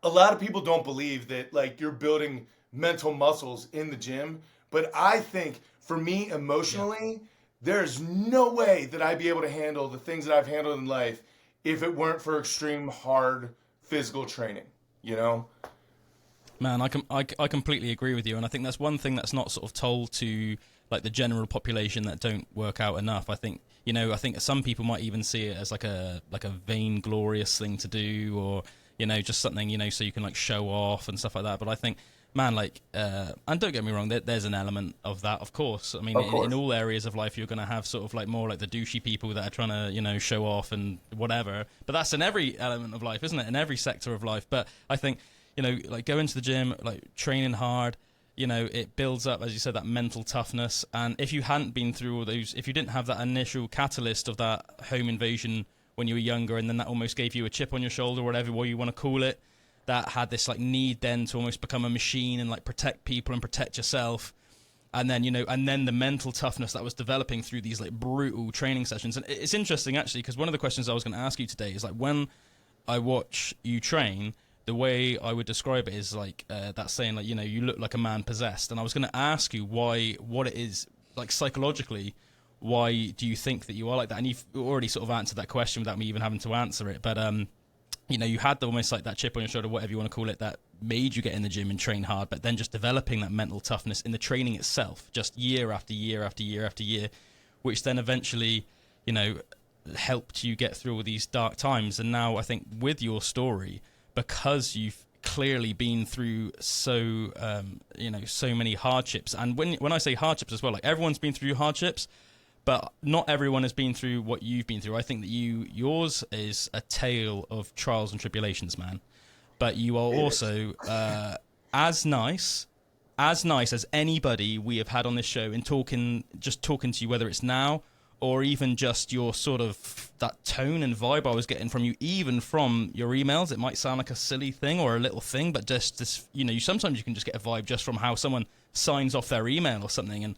a lot of people don't believe that like you're building mental muscles in the gym, but I think for me emotionally, there's no way that I'd be able to handle the things that I've handled in life if it weren't for extreme hard physical training, you know? Man, I completely agree with you, and I think that's one thing that's not sort of told to like the general population that don't work out enough. I think some people might even see it as like a vainglorious thing to do, or just something so you can like show off and stuff like that. But I think, man, like, and don't get me wrong, there's an element of that, of course. I mean, in all areas of life, you're going to have sort of like more like the douchey people that are trying to show off and whatever. But that's in every element of life, isn't it? In every sector of life. But I think like going to the gym, like training hard, it builds up, as you said, that mental toughness. And if you hadn't been through all those, if you didn't have that initial catalyst of that home invasion when you were younger, and then that almost gave you a chip on your shoulder, whatever way you want to call it, that had this like need then to almost become a machine and like protect people and protect yourself. And then, and then the mental toughness that was developing through these like brutal training sessions. And it's interesting actually, because one of the questions I was going to ask you today is like, when I watch you train, the way I would describe it is like that saying, like, you look like a man possessed. And I was going to ask you what it is, like psychologically, why do you think that you are like that? And you've already sort of answered that question without me even having to answer it. But, you had almost like that chip on your shoulder, whatever you want to call it, that made you get in the gym and train hard, but then just developing that mental toughness in the training itself, just year after year after year after year, which then eventually, helped you get through all these dark times. And now I think with your story, because you've clearly been through so many hardships. And when I say hardships as well, like everyone's been through hardships, but not everyone has been through what you've been through. I think that yours is a tale of trials and tribulations, man. But you are also as nice as anybody we have had on this show in talking to you, whether it's now or even just your sort of that tone and vibe I was getting from you, even from your emails. It might sound like a silly thing or a little thing, but just this, sometimes you can just get a vibe just from how someone signs off their email or something, and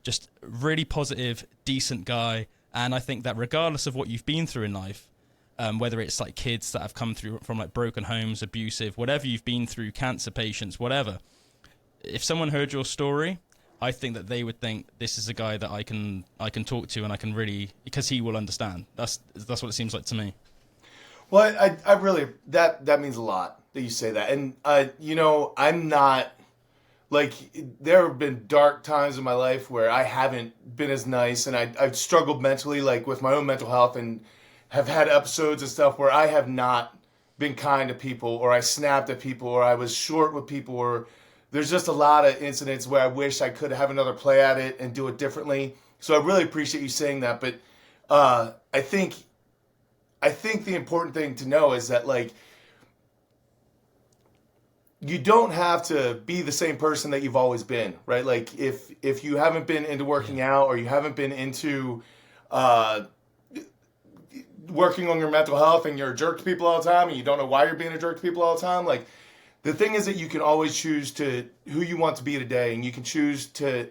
just really positive, decent guy. And I think that regardless of what you've been through in life, whether it's like kids that have come through from like broken homes, abusive, whatever you've been through, cancer patients, whatever, if someone heard your story, I think that they would think this is a guy that I can talk to, and I can really, because he will understand. That's what it seems like to me. Well, I really, that means a lot that you say that. And, I'm not, like, there have been dark times in my life where I haven't been as nice, and I've struggled mentally, like with my own mental health, and have had episodes and stuff where I have not been kind to people, or I snapped at people, or I was short with people, or there's just a lot of incidents where I wish I could have another play at it and do it differently. So I really appreciate you saying that. But I think the important thing to know is that, like, you don't have to be the same person that you've always been, right? Like, if you haven't been into working out, or you haven't been into working on your mental health, and you're a jerk to people all the time, and you don't know why you're being a jerk to people all the time, like, the thing is that you can always choose to who you want to be today, and you can choose to,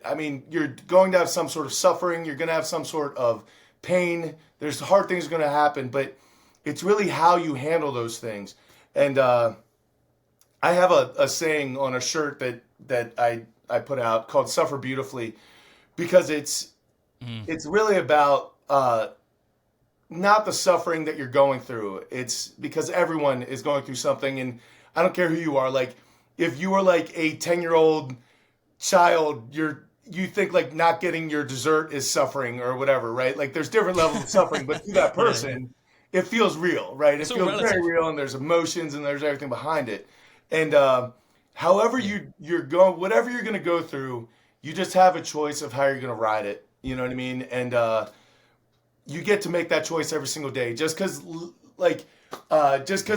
you're going to have some sort of suffering, you're going to have some sort of pain, there's hard things going to happen, but it's really how you handle those things. And I have a saying on a shirt that I put out called "Suffer Beautifully," because it's really about not the suffering that you're going through. It's because everyone is going through something, and I don't care who you are. Like, if you are like a 10-year-old child, you think like not getting your dessert is suffering or whatever, right? Like, there's different levels of suffering, but to that person, it feels real, right? It feels very real, and there's emotions, and there's everything behind it. And however you're going, whatever you're going to go through, you just have a choice of how you're going to ride it. You know what I mean? And you get to make that choice every single day. Just because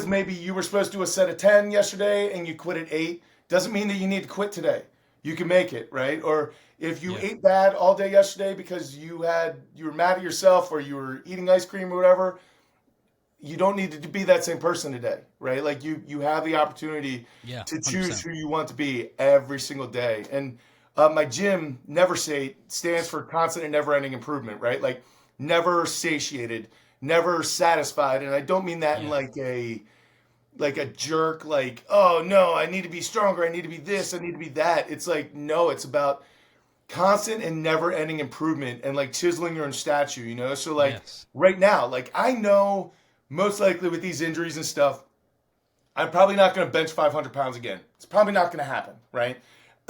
maybe you were supposed to do a set of 10 yesterday and you quit at 8 doesn't mean that you need to quit today. You can make it, right? Or if you ate bad all day yesterday because you were mad at yourself, or you were eating ice cream or whatever, you don't need to be that same person today, right? Like, you have the opportunity to choose 100%. Who you want to be every single day. And my gym, Never Sate, stands for constant and never-ending improvement, right? Like, never satiated, never satisfied. And I don't mean that in like a like a jerk, like, oh no, I need to be stronger, I need to be this, I need to be that. It's like, no, it's about constant and never ending improvement and like chiseling your own statue, you know? So like Yes. right now, like I know most likely with these injuries and stuff, I'm probably not going to bench 500 pounds again. It's probably not going to happen, right?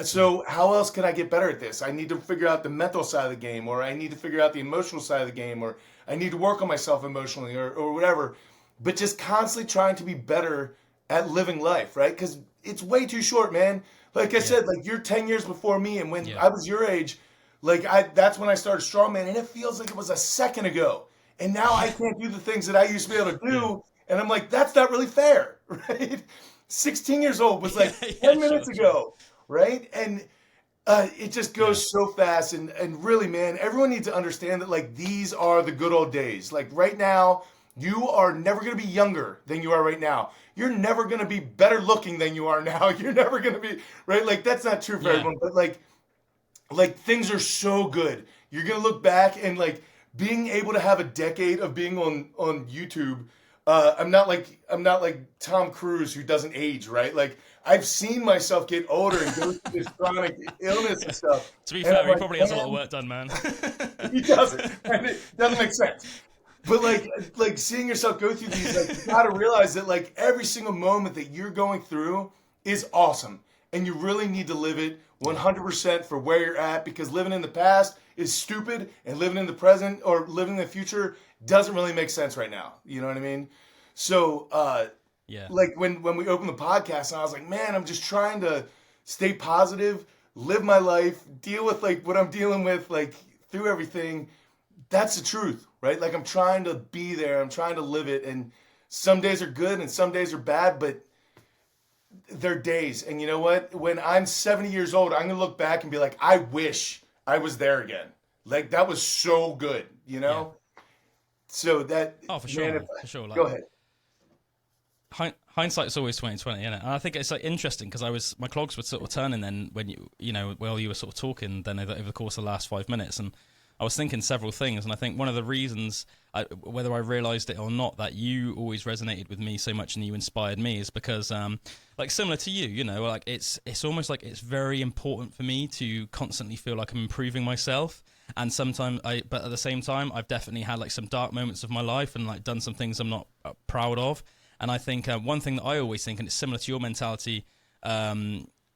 So how else can I get better at this? I need to figure out the mental side of the game, or I need to figure out the emotional side of the game, or I need to work on myself emotionally, or whatever. But just constantly trying to be better at living life, right? Because it's way too short, man. Like I said, like you're 10 years before me, and when I was your age, like that's when I started strongman, and it feels like it was a second ago. And now I can't do the things that I used to be able to do, and I'm like, that's not really fair, right? 16 years old was like 10 minutes ago, right? And it just goes so fast, and really, man, everyone needs to understand that like these are the good old days. Like right now, you are never going to be younger than you are right now. You're never going to be better looking than you are now. You're never going to be, right? Like that's not true for everyone, but like things are so good. You're going to look back and like being able to have a decade of being on YouTube. I'm not like Tom Cruise who doesn't age, right? Like I've seen myself get older and go through this chronic illness and stuff. To be fair, he probably has a lot of work done, man. He doesn't. And it doesn't make sense. But like seeing yourself go through these, like you gotta realize that like every single moment that you're going through is awesome. And you really need to live it 100% for where you're at, because living in the past is stupid and living in the present or living in the future doesn't really make sense right now. You know what I mean? So like when we opened the podcast, and I was like, man, I'm just trying to stay positive, live my life, deal with like what I'm dealing with, like through everything. That's the truth, right? Like I'm trying to be there, I'm trying to live it, and some days are good and some days are bad, but they're days. And you know what? When I'm 70 years old, I'm gonna look back and be like, I wish I was there again. Like that was so good, you know? Yeah. So that for sure, man, for sure. Like, go ahead. Hindsight is always 20/20, isn't it? And I think it's like interesting because my clogs were sort of turning then when you were sort of talking then over the course of the last 5 minutes, and I was thinking several things, and I think one of the reasons, whether I realised it or not, that you always resonated with me so much and you inspired me is because, like similar to you, like it's almost like it's very important for me to constantly feel like I'm improving myself. And sometimes but at the same time, I've definitely had like some dark moments of my life and like done some things I'm not proud of. And I think one thing that I always think, and it's similar to your mentality,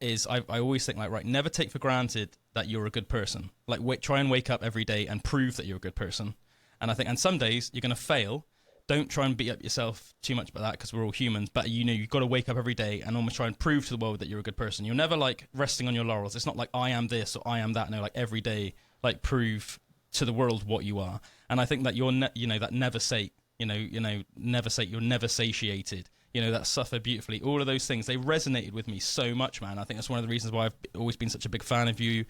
is I always think like, right, never take for granted that you're a good person. Like try and wake up every day and prove that you're a good person. And I think, and some days you're going to fail. Don't try and beat up yourself too much about that, because we're all humans. But you've got to wake up every day and almost try and prove to the world that you're a good person. You're never like resting on your laurels. It's not like I am this or I am that. No, like every day, like prove to the world what you are. And I think that you're, that never sate, never sate, you're never satiated. That suffer beautifully. All of those things, they resonated with me so much, man. I think that's one of the reasons why I've always been such a big fan of you,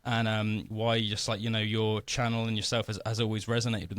and why just like, your channel and yourself has always resonated with me.